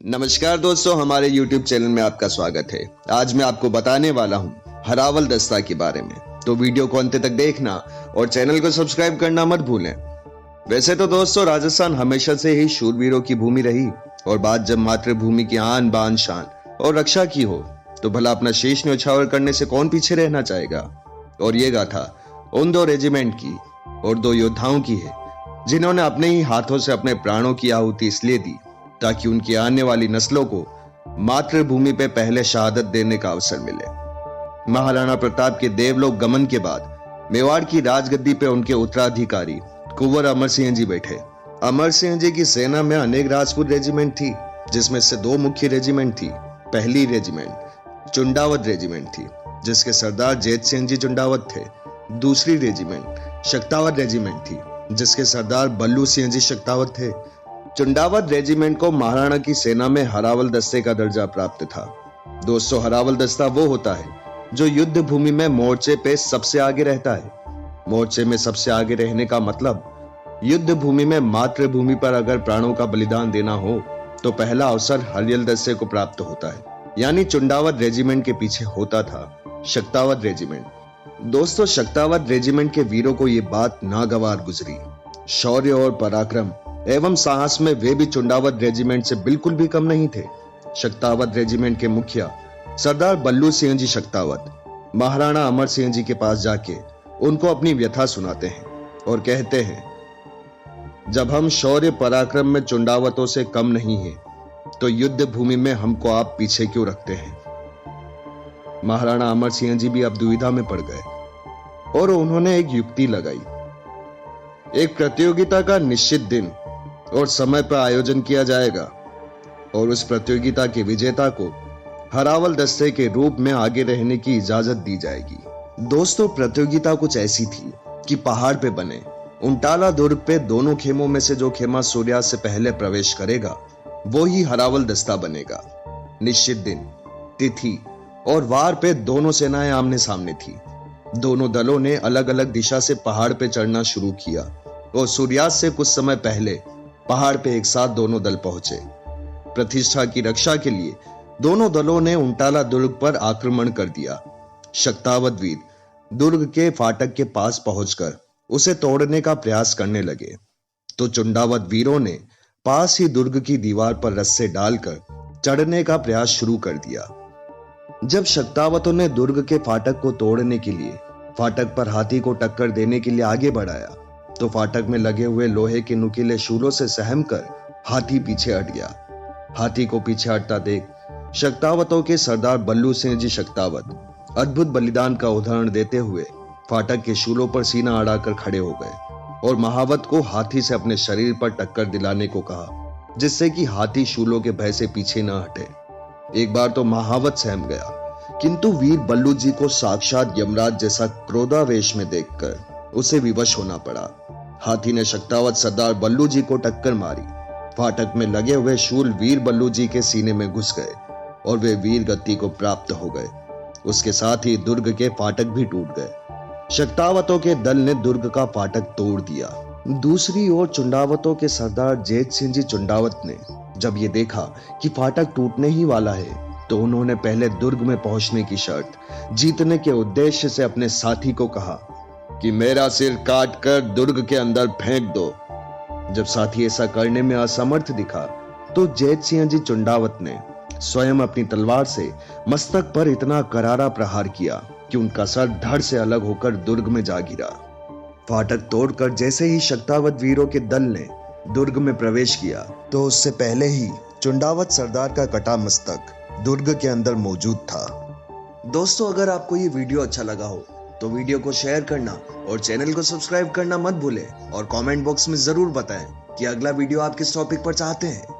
नमस्कार दोस्तों, हमारे YouTube चैनल में आपका स्वागत है। आज मैं आपको बताने वाला हूँ हरावल दस्ता के बारे में, तो वीडियो को अंत तक देखना और चैनल को सब्सक्राइब करना मत भूलें। वैसे तो दोस्तों, राजस्थान हमेशा से ही शूरवीरों की भूमि रही और बात जब मातृभूमि की आन बान शान और रक्षा की हो तो भला अपना शीश न्यौछावर करने से कौन पीछे रहना चाहेगा। और ये गाथा उन दो रेजिमेंट की और दो योद्धाओं की है जिन्होंने अपने ही हाथों से अपने प्राणों की आहुति इसलिए दी ताकि उनकी आने वाली नस्लों को मातृभूमि पे पहले शहादत देने का अवसर मिले। महाराणा प्रताप के देवलोक गमन के बाद मेवाड़ की राजगद्दी पे उनके उत्तराधिकारी कुंवर अमर सिंह जी बैठे। अमर सिंह जी की सेना में अनेक राजपूत रेजिमेंट थी, जिसमें से दो मुख्य रेजिमेंट थी। पहली रेजिमेंट चुंडावत रेजिमेंट थी, जिसके सरदार जैत सिंह जी चुंडावत थे। दूसरी रेजिमेंट शक्तावत रेजिमेंट थी, जिसके सरदार बल्लू सिंह जी शक्तावत थे। चुंडावत रेजिमेंट को महाराणा की सेना में हरावल दस्ते का दर्जा प्राप्त था। दोस्तों, हरावल दस्ता वो होता है जो युद्ध भूमि में मोर्चे पे सबसे आगे रहता है। मोर्चे में सबसे आगे रहने का मतलब युद्ध भूमि में मातृभूमि पर अगर प्राणों का बलिदान देना हो तो पहला अवसर हरियल दस्ते को प्राप्त होता है। यानी चुंडावत रेजिमेंट के पीछे होता था शक्तावत रेजिमेंट। दोस्तों, शक्तावत रेजिमेंट के वीरों को ये बात नागवार गुजरी। शौर्य और पराक्रम एवं साहस में वे भी चुंडावत रेजिमेंट से बिल्कुल भी कम नहीं थे। शक्तावत रेजिमेंट के मुखिया सरदार बल्लू सिंह जी शक्तावत महाराणा अमर सिंह जी के पास जाके उनको अपनी व्यथा सुनाते हैं और कहते हैं, जब हम शौर्य पराक्रम में चुंडावतों से कम नहीं हैं, तो युद्ध भूमि में हमको आप पीछे क्यों रखते हैं। महाराणा अमर सिंह जी भी अब दुविधा में पड़ गए और उन्होंने एक युक्ति लगाई। एक प्रतियोगिता का निश्चित दिन और समय पर आयोजन किया जाएगा और उस प्रतियोगिता के विजेता को हरावल दस्ते के रूप में आगे रहने की इजाजत दी जाएगी। दोस्तों, प्रतियोगिता कुछ ऐसी थी कि पहाड़ पे बने उंटाला दुर्ग पे दोनों खेमों में से जो खेमा सूर्यास्त से पहले प्रवेश करेगा वो ही हरावल दस्ता बनेगा। निश्चित दिन, तिथि और वार पे दोनों सेनाएं आमने सामने थी। दोनों दलों ने अलग अलग दिशा से पहाड़ पे चढ़ना शुरू किया और सूर्यास्त से कुछ समय पहले पहाड़ पे एक साथ दोनों दल पहुंचे। प्रतिष्ठा की रक्षा के लिए दोनों दलों ने उंटाला दुर्ग पर आक्रमण कर दिया। शक्तावत वीर दुर्ग के फाटक के पास पहुंचकर उसे तोड़ने का प्रयास करने लगे, तो चुंडावत वीरों ने पास ही दुर्ग की दीवार पर रस्से डालकर चढ़ने का प्रयास शुरू कर दिया। जब शक्तावतों ने दुर्ग के फाटक को तोड़ने के लिए फाटक पर हाथी को टक्कर देने के लिए आगे बढ़ाया, तो फाटक में लगे हुए लोहे के नुकीले शूलों से सहम कर हाथी पीछे हट गया। हाथी को पीछे हटता देख शक्तावतों के सरदार बल्लू सिंह जी शक्तावत अद्भुत बलिदान का उदाहरण देते हुए फाटक के शूलों पर सीना अड़ाकर खड़े हो गए और महावत को हाथी से अपने शरीर पर टक्कर दिलाने को कहा, जिससे कि हाथी शूलों के भय से पीछे न हटे। एक बार तो महावत सहम गया, किंतु वीर बल्लू जी को साक्षात यमराज जैसा क्रोधावेश में देखकर उसे विवश होना पड़ा। हाथी ने शक्तावत सरदार बल्लू जी को टक्कर मारी। फाटक में लगे हुए शूल वीर बल्लू जी के सीने में घुस गए और वे वीर गति को प्राप्त हो गए। उसके साथ ही दुर्ग के फाटक भी टूट गए। शक्तावतों के दल ने दुर्ग का फाटक तोड़ दिया। दूसरी ओर चुंडावतों के सरदार जैत सिंह जी चुंडावत ने जब ये देखा कि फाटक टूटने ही वाला है, तो उन्होंने पहले दुर्ग में पहुंचने की शर्त जीतने के उद्देश्य से अपने साथी को कहा कि मेरा सिर काट कर दुर्ग के अंदर फेंक दो। जब साथी ऐसा करने में असमर्थ दिखा, तो जैत सिंह जी चुंडावत ने स्वयं अपनी तलवार से मस्तक पर इतना करारा प्रहार किया कि उनका सर धड़ से अलग होकर दुर्ग में जा गिरा। फाटक तोड़कर जैसे ही शक्तावत वीरों के दल ने दुर्ग में प्रवेश किया, तो उससे पहले ही चुंडावत सरदार का कटा मस्तक दुर्ग के अंदर मौजूद था। दोस्तों, अगर आपको ये वीडियो अच्छा लगा हो तो वीडियो को शेयर करना और चैनल को सब्सक्राइब करना मत भूलें और कमेंट बॉक्स में जरूर बताएं कि अगला वीडियो आप किस टॉपिक पर चाहते हैं।